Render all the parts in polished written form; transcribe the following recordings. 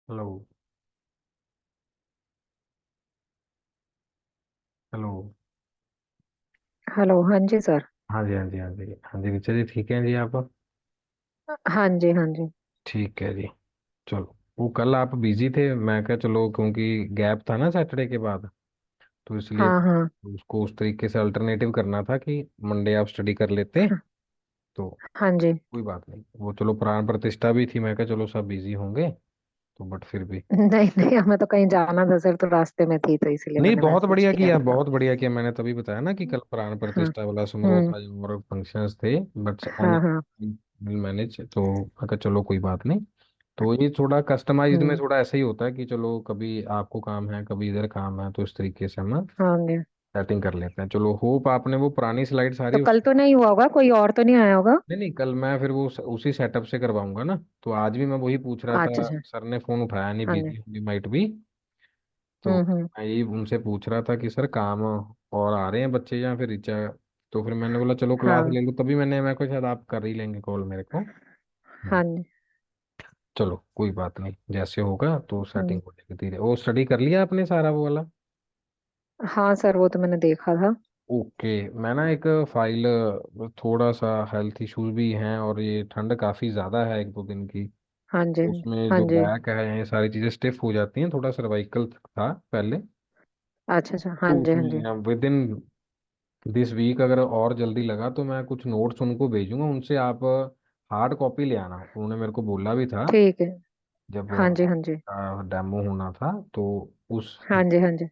Hello. Hello. Hello. हाँ जी sir. हाँ जी, हाँ जी, हाँ जी, हाँ जी, नीचे जी, ठीक है जी आप? हाँ जी हाँ जी। ठीक है जी। चलो, वो कल आप बिजी थे, मैं क्या, चलो क्योंकि गैप था ना सैटरडे के बाद, तो इसलिए हाँ हाँ। उसको उस तरीके से अल्टरनेटिव करना था कि मंडे आप स्टडी कर लेते। हाँ। तो हाँ जी। कोई बात नहीं, वो चलो प्राण प्रतिष्ठा भी थी, मैं क्या चलो सब बिजी होंगे, तो बट फिर भी। नहीं नहीं, हमें तो कहीं जाना था सर, तो रास्ते में थी तो इसीलिए नहीं, मैंने बहुत मैसेज बढ़िया किया किया, था। बहुत बढ़िया किया, मैंने तभी बताया ना कि कल प्राण हाँ। प्रतिष्ठा वाला समारोह हम्म। था और फंक्शंस थे, बट हाँ हाँ। विल मैनेज, तो मैं कहा चलो कोई बात नहीं। तो ये थोड़ा कस्टमाइज्ड में हम्म। थोड़ा ऐसा ही होता है कि चलो कभी आपको काम है, कभी इधर काम है, तो इस तरीके से हम हाँ जी। सेटिंग कर लेते हैं। चलो, होप आपने वो पुरानी स्लाइड तो सारी कल उस। तो नहीं हुआ होगा, कोई और तो नहीं आया होगा? नहीं नहीं, कल मैं फिर वो उसी सेटअप से करवाऊंगा ना, तो आज भी मैं वही पूछ रहा अच्छा था, अच्छा। सर ने फोन उठाया नहीं, हाँ जी। बिजी माइट भी। तो हम्म। मैं यही उनसे पूछ रहा था कि सर काम और आ रहे हैं बच्चे या फिर रिचा। तो फिर मैंने बोला चलो क्लास हाँ। ले लूँ, तभी मैंने, मैं को शायद आप कर ही लेंगे कॉल मेरे को। हम्म, हाँ जी। चलो कोई बात नहीं, जैसे होगा तो हम्म। सेटिंग हो जाएगी धीरे। वो स्टडी कर लिया आपने सारा वो वाला? हाँ सर, वो तो मैंने देखा था। ओके। मैं ना एक फाइल, थोड़ा सा हेल्थ इश्यूज भी हैं और ये ठंड काफ़ी ज़्यादा है एक दो दिन की, हाँ जी। उसमें हाँ जो जी। बैक है ये सारी चीज़ें स्टिफ हो जाती हैं, थोड़ा सर्वाइकल था पहले। अच्छा अच्छा। हाँ तो जी हाँ जी। उसमें विद इन दिस वीक अगर और जल्दी लगा तो मैं कुछ नोट्स उनको भेजूंगा, उनसे आप हार्ड कॉपी ले आना, उन्होंने मेरे को बोला भी था ठीक है। जब हाँ जी हाँ जी। डेमो होना था, तो उस हाँ जी हाँ जी।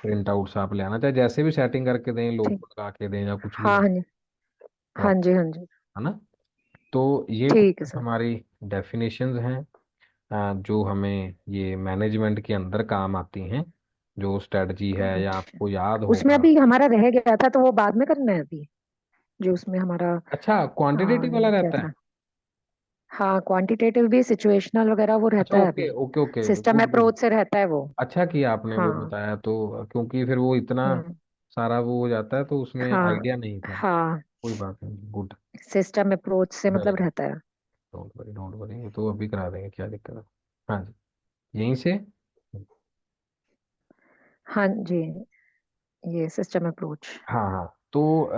प्रिंट आउट्स आप ले आना, चाहे जैसे भी सेटिंग करके दें, ठीक। लोगो लगा के दें या कुछ भी हाँ है, हाँ जी। तो हाँ आप, जी हाँ जी। है ना? तो ये ठीक है कुछ सर। हमारी डेफिनेशंस हैं, जो हमें ये मैनेजमेंट के अंदर काम आती हैं, जो स्ट्रेटजी है या अच्छा। आपको याद उसमें होगा। अभी हमारा रह गया था, तो वो बाद में करना है अभी, जो उसमें हमारा अच्छा, क्वांटिटेटिव वाला ये क्या रहता है? था? हाँ, क्वांटिटेटिव भी, सिचुएशनल वगैरह वो अच्छा, रहता है ओके अभी। Okay okay, system good good. Approach से रहता है वो। अच्छा किया आपने वो हाँ। बताया, तो क्योंकि फिर वो इतना हम्म। सारा वो हो जाता है, तो उसमें हाँ आइडिया नहीं था। हाँ। कोई बात नहीं, गुड। सिस्टम अप्रोच से वेरी मतलब गुड। रहता है। डोंट वरी, डोंट वरी, ये तो अभी करा देंगे, क्या दिक्कत है। हाँ जी, यहीं से। हाँ जी। ये सिस्टम अप्रोच। हाँ हाँ, तो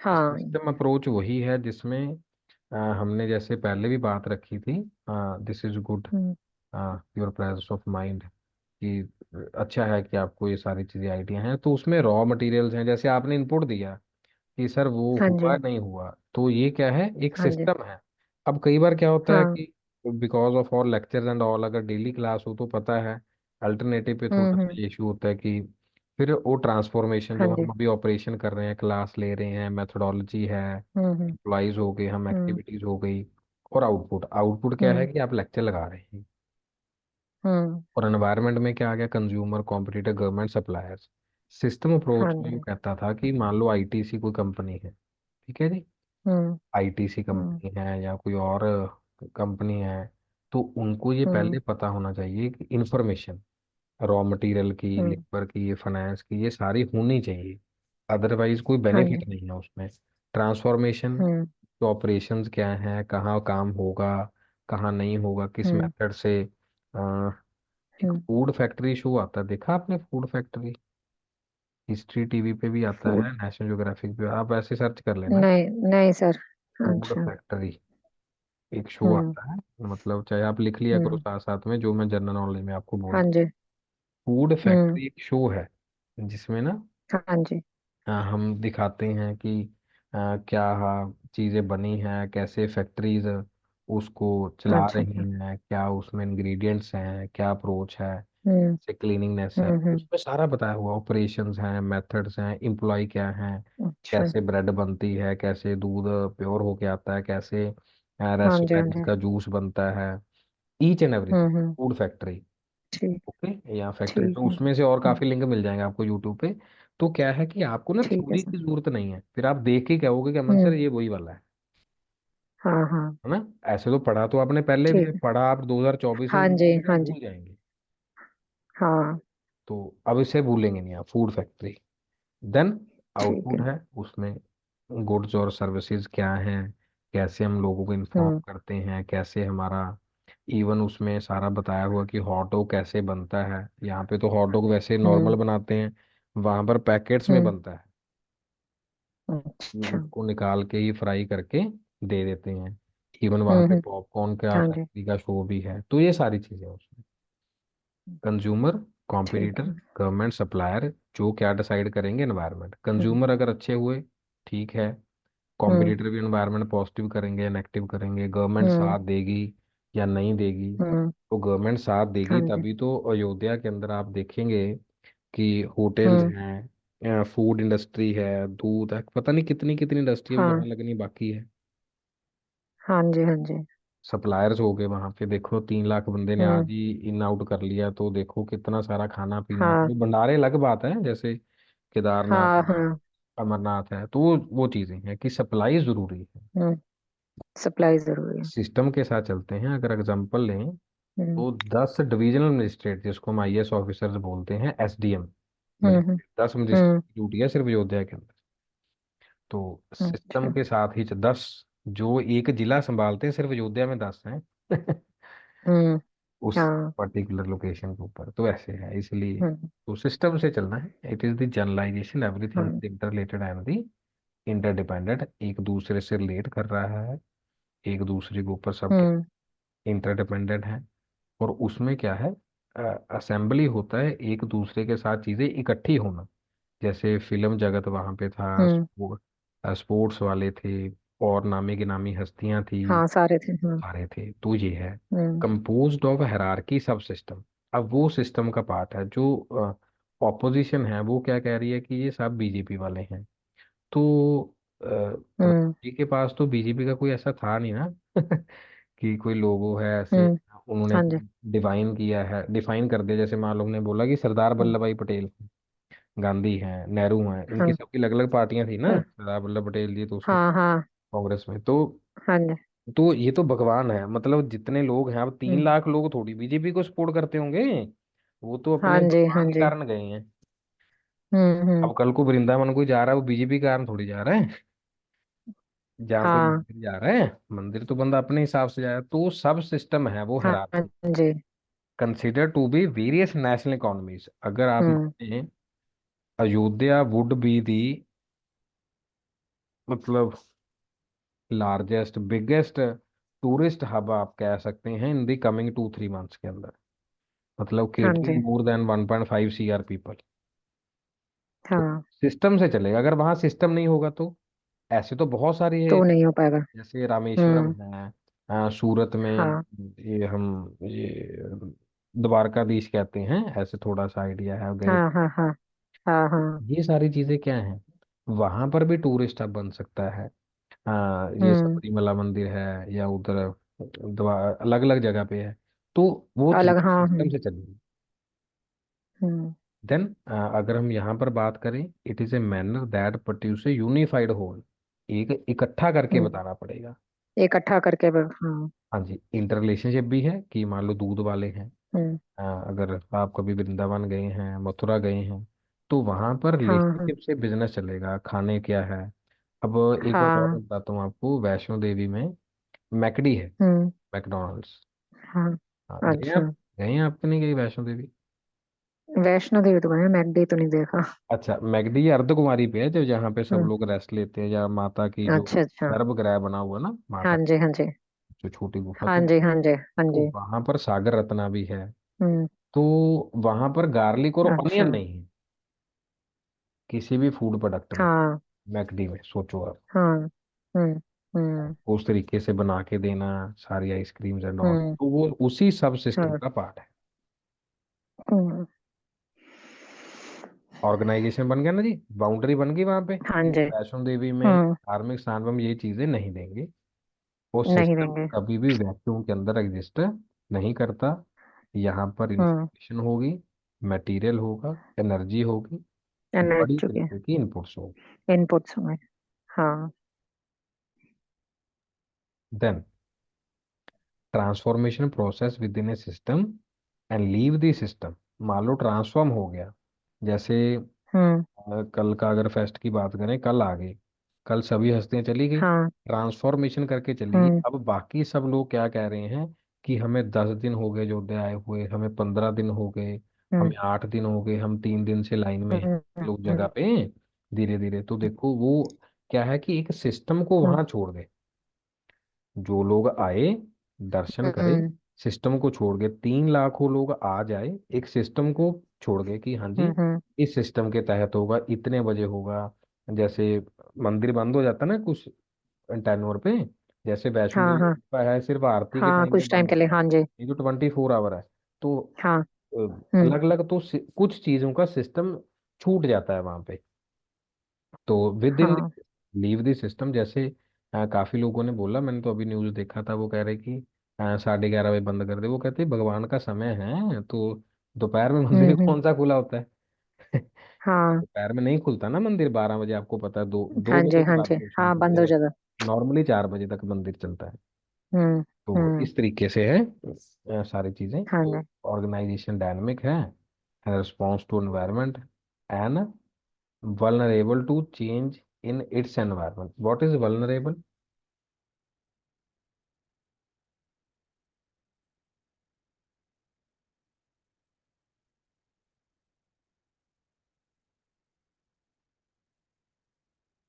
हाँ। सिस्टम अप्रोच वही है जिसमें हमने जैसे पहले भी बात रखी थी, this is good, hmm. Your presence of mind, कि अच्छा है कि आपको ये सारी चीज़ें आइडिया हैं, तो उसमें रॉ मटेरियल्स हैं, जैसे आपने इनपुट दिया कि सर वो हाँ हुआ जी। नहीं हुआ, तो ये क्या है, एक हाँ जी। सिस्टम है। अब कई बार क्या होता है हाँ। कि बिकॉज ऑफ और लेक्चर्स एंड ऑल, अगर डेली क्लास हो तो पता है, अल्टरनेटिव पे थोड़ा सा हम्म। ये इशू होता है कि फिर वो ट्रांसफॉर्मेशन, हाँ जो जी। हम अभी ऑपरेशन कर रहे हैं, क्लास ले रहे हैं, मेथोडोलॉजी है, हम्म। एम्प्लॉयज हो गए, हम हम्म। एक्टिविटीज हो गई, और आउटपुट, आउटपुट क्या है हम्म। कि आप लेक्चर लगा रहे हैं। हम्म। और एनवायरनमेंट में क्या आ गया, consumer, competitor, government, suppliers. System हाँ अप्रोच में वो जी। कहता था कि मान लो आईटीसी कोई कंपनी है, ठीक है जी, हम्म। आईटीसी हम्म। कंपनी है या कोई और कंपनी है, तो उनको ये हम्म। पहले पता होना चाहिए कि इंफॉर्मेशन, रॉ मटेरियल की, हम्म। लेबर की, ये फाइनेंस की, ये सारी होनी चाहिए, अदरवाइज कोई हाँ जी। बेनिफिट नहीं है उसमें। ट्रांसफॉर्मेशन, हम्म। तो ऑपरेशंस क्या है, कहाँ काम होगा, कहाँ नहीं होगा, किस हम्म। मेथड से। एक हम्म। फूड फैक्ट्री शो आता है, देखा आपने फूड फैक्ट्री? हिस्ट्री टीवी पे भी आता है, फूड। नेशनल ज्योग्राफिक पे, आप ऐसे सर्च कर लेना, नहीं नहीं सर। फूड अच्छा। फैक्ट्री, एक शो हम्म। आता है। मतलब चाहे आप लिख लिया करो हम्म। साथ साथ में, जो मैं जनरल नॉलेज में आपको बोल हाँ रहा हूँ। जी। फूड हम्म। फैक्ट्री एक शो है जिसमें ना हाँ जी। हम दिखाते हैं कि क्या चीज़ें बनी हैं, कैसे फैक्ट्रीज उसको चला अच्छा रही अच्छा। हैं, क्या उसमें इंग्रेडिएंट्स हैं, क्या अप्रोच है, हम्म। से क्लीनिंगनेस है, हम्म। उसमें सारा बताया हुआ, ऑपरेशंस हैं, मेथड्स हैं, एम्प्लॉय क्या हैं, अच्छा। कैसे ब्रेड बनती है, कैसे दूध प्योर होके आता है, कैसे हाँ जी हाँ रेस्टोरेंट्स जी। का जूस बनता है, each and everything, hmm. Food factory. ठीक। ओके, या फैक्ट्री, ठीक तो है। उसमें से और काफी लिंक मिल जाएंगे आपको यूट्यूब पे। तो क्या है कि आपको ना ठीक है थ्योरी सर। की जरूरत नहीं है, फिर आप देख के कहोगे कि अमन सर हम्म। ये वही वाला हाँ हाँ। है ना? ऐसे तो पढ़ा तो आपने पहले भी है, ठीक है। पढ़ा आप 2024 में हाँ भी जी भूल गए, हाँ जी। भूल जाएंगे। हाँ। तो अब इसे भूलेंगे नहीं आप, फूड फैक्ट्री। देन ठीक आउटपुट है। है उसमें, गुड्स और सर्विसेज क्या हैं, कैसे हम लोगों को इन्फॉर्म हम्म। करते हैं, कैसे हमारा इवन उसमें सारा बताया हुआ कि हॉट डॉग कैसे बनता है। यहाँ पे तो हॉट डॉग वैसे नॉर्मल हम्म। बनाते हैं, वहां पर पैकेट्स में हम्म। बनता है। अच्छा। उसको निकाल के ही फ्राई करके दे देते हैं। इवन वहां पे हम्म। पॉपकॉर्न का हाँ जी। फैक्ट्री का शो भी है। तो ये सारी चीजें उसमें, कंज्यूमर, ठीक कॉम्पिटिटर, है। गवर्नमेंट, सप्लायर, जो क्या डिसाइड करेंगे, एनवायरनमेंट। हम्म। कंज्यूमर अगर अच्छे हुए, ठीक है, हम्म। कॉम्पिटिटर भी एनवायरनमेंट पॉजिटिव करेंगे या नेगेटिव करेंगे, गवर्नमेंट हम्म। साथ देगी या नहीं देगी। हम्म। तो गवर्नमेंट साथ हाँ देगी जी। तभी तो अयोध्या के अंदर आप देखेंगे कि होटल्स हम्म। हैं, फूड इंडस्ट्री है, दूध है, पता नहीं कितनी कितनी इंडस्ट्री अभी हाँ। वहां लगनी बाकी है। हाँ जी। हाँ जी। सप्लायर्स हो गए वहां पे, देखो 3 लाख बंदे ने आज हम्म। ही इन आउट कर लिया, तो देखो कितना सारा खाना पीना। हाँ। चलो भंडारे अलग बात है, जैसे केदारनाथ हाँ। है, हाँ। अमरनाथ है, तो वो चीजें हैं कि सप्लाई जरूरी है। हम्म। सप्लाई जरूरी है। सिस्टम के साथ चलते हैं, अगर एग्जांपल लें हम्म। तो 10 डिविजनल मजिस्ट्रेट, जिसको हम IAS ऑफिसर्स बोलते हैं, SDM हम्म। मजिस्ट्रेट, 10 मजिस्ट्रेट हम्म। की ड्यूटी है सिर्फ अयोध्या के अंदर। तो सिस्टम अच्छा। के साथ ही 10, जो एक जिला संभालते हैं, सिर्फ अयोध्या में 10 हैं। हम्म। उस हाँ। पर्टिकुलर लोकेशन के ऊपर, तो ऐसे है इसलिए। हम्म। तो सिस्टम से चलना है। It is the generalisation, everything हाँ। Is interrelated and the interdependent, एक दूसरे से रिलेट कर रहा है, एक दूसरे के ऊपर सबके हम्म। इंटरडिपेंडेंट है। और उसमें क्या है, असेंबली होता है, एक दूसरे के साथ चीजें इकट्ठी होना। जैसे फिल्म जगत वहां पे था, हम्म। स्पोर्ट्स वाले थे, और नामी गिनामी हस्तियां थी, हाँ, सारे थे। हम्म। सारे थे। तो ये है हम्म। कंपोज्ड ऑफ हायरार्की सब सिस्टम। अब वो सिस्टम का पार्ट है जो ऑपोजिशन है, वो क्या कह रही है कि ये सब बीजेपी वाले हैं। तो हम्म। प्रधान जी के पास तो बीजेपी का कोई ऐसा था नहीं ना कि कोई लोगो है ऐसे, हम्म। उन्होंने हाँ जी। कोई डिवाइन किया है, डिफाइन कर दिया। जैसे मान लो ने बोला कि सरदार हम्म। वल्लभ भाई पटेल, गांधी हैं, नेहरू हैं, इनकी हाँ। सबकी अलग अलग पार्टियां थी ना। हाँ। सरदार वल्लभ पटेल जी तो उसमें हाँ। हाँ। कांग्रेस में। हाँ जी। तो ये तो भगवान है, मतलब जितने लोग हैं, अब तीन हम्म। लाख लोग थोड़ी बीजेपी को सपोर्ट करते होंगे, वो तो हाँ अपने जी। हाँ भगवान के जी। कारण गए हैं। हम्म। हम्म। अब कल को वृंदावन कोई जा रहा है, वो बीजेपी के कारण थोड़ी जा रहा है। जहाँ कोई हाँ। मंदिर जा रहा है, मंदिर तो बंदा अपने हिसाब से जाए। तो सब सिस्टम है वो हाँ हायरार्की, जी। Consider to be various national economies. अगर आप हम्म। माने, अयोध्या वुड बी दी, मतलब लार्जेस्ट बिगेस्ट टूरिस्ट हब आप कह सकते हैं इन दी कमिंग 2-3 मंथ्स के अंदर, मतलब हाँ केटरिंग जी। More than 1.5 CR people. तो हाँ। सिस्टम से चलेगा, अगर वहां सिस्टम नहीं होगा तो ऐसे तो बहुत सारी है। तो नहीं हो पाएगा। जैसे रामेश्वरम हम्म। है, सूरत में, हाँ। ये हम ये द्वारकाधीश कहते हैं, ऐसे थोड़ा सा आइडिया है, गए। हाँ। हाँ। हाँ। हाँ। हाँ। ये सारी चीजें क्या हैं, वहां पर भी टूरिस्ट हब बन सकता है। हाँ, ये हम्म। सबरीमला मंदिर है, या उधर अलग अलग जगह पे है। तो वो अलग। चीजें हाँ। सिस्टम हम्म। से चलेगी। हम्म। देन अगर हम यहाँ पर बात करें, it is a manner that produce a unified whole, एक इकट्ठा करके हम्म। बताना पड़ेगा। इकट्ठा करके हाँ। हाँ जी, इंटर रिलेशनशिप भी है कि मान लो दूध वाले हैं, हम्म। अगर आप कभी वृंदावन गए हैं, मथुरा गए हैं, तो वहां पर हाँ। हाँ। रिलेशनशिप से बिजनेस चलेगा, खाने क्या है। अब एक बात और हाँ। बताता हूँ आपको, वैष्णो देवी में मैकडी है, हम्म। मैकडोनल्ड्स। हाँ। हाँ, गए आप? अच्छा। गए हैं आप कि नहीं गए वैष्णो देवी? वैष्णो देवी तो गए, मैकडी तो नहीं देखा। अच्छा, मैकडी ये अर्धकुमारी पे है, जो जहाँ पे सब हम्म। लोग रेस्ट लेते हैं, या माता की जो अच्छा। अच्छा। गर्भगृह बना हुआ ना, हाँ माता, जी। हाँ जी। जो छोटी गुफा, हाँ जी। हाँ जी। हाँ तो जी। वहां पर सागर रत्ना भी है। हम्म। तो वहां पर गार्लिक और अच्छा। अनियन नहीं है किसी भी फूड प्रोडक्ट में। हाँ। मैकडी में सोचो आप, हाँ। हम्म। हम्म। उस तरीके से बना के देना, सारी आइसक्रीम्स एंड ऑल, हम्म। तो वो उसी सब सिस्टम हाँ। का पार्ट है। हम्म। ऑर्गेनाइजेशन बन गया ना जी, बाउंड्री बन गई वहां पे हाँ कि जी। वैष्णो देवी में हम्म। धार्मिक स्थान पर हम ये चीजें नहीं देंगे। वो नहीं सिस्टम देंगे। कभी भी वैक्यूम के अंदर एग्जिस्ट नहीं करता। यहाँ पर हम्म। इंफॉर्मेशन होगी, मटेरियल होगा, एनर्जी होगी, एनर्जी बड़ी चुके तरीके की इनपुट्स होगी। इनपुट्स हुए। हाँ। Then transformation process with in a system and leave the system. मान लो ट्रांसफॉर्म हो गया, जैसे हम्म। कल का अगर फेस्ट की बात करें, कल आ गई, कल सभी हस्तियां चली गई, हाँ। ट्रांसफॉर्मेशन करके चली गई। हम्म। अब बाकी सब लोग क्या कह रहे हैं कि हमें 10 दिन हो गए अयोध्या आए हुए, हमें 15 दिन हो गए, हम्म हमें 8 दिन हो गए, हम 3 दिन से लाइन में हैं हम्म लोग जगह हम्म पे। धीरे धीरे तो देखो वो क्या है कि एक सिस्टम को हम्म वहां छोड़ दे, जो लोग आए दर्शन करे, हम्म सिस्टम को छोड़ के 3 लाखों लोग आ जाए, एक सिस्टम को छोड़ गए कि हाँ जी हम्म। इस सिस्टम के तहत होगा, इतने बजे होगा। जैसे मंदिर बंद हो जाता है ना कुछ टाइम पे, जैसे वैष्णो हाँ देवी हाँ का है सिर्फ आरती के हाँ, टाइम पे कुछ टाइम बंद के लिए, होता है, हाँ जी। ये तो 24 आवर है। तो हाँ। हम्म। अलग अलग तो कुछ चीजों का सिस्टम छूट जाता है वहां पे। तो विद इन हाँ लीव द सिस्टम, जैसे काफी लोगों ने बोला, मैंने तो अभी न्यूज देखा था, वो कह रहे कि 11:30 बजे बंद कर दे। वो कहते हैं भगवान का समय है, तो दोपहर में मंदिर हम्म। कौन सा खुला होता है? हाँ दोपहर में नहीं खुलता ना मंदिर, 12 बजे आपको पता है, दो दो हाँ जी बजे के हाँ बाद जी, रोशनी हाँ खुलती बंद हो है। जाता। नॉर्मली 4 बजे तक मंदिर चलता है। हम्म तो हम्म। इस तरीके से है सारी चीजें। हाँ तो जी। ऑर्गेनाइजेशन डायनामिक है, response to environment and vulnerable to change in its environment. What is vulnerable?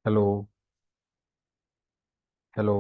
Hello, hello.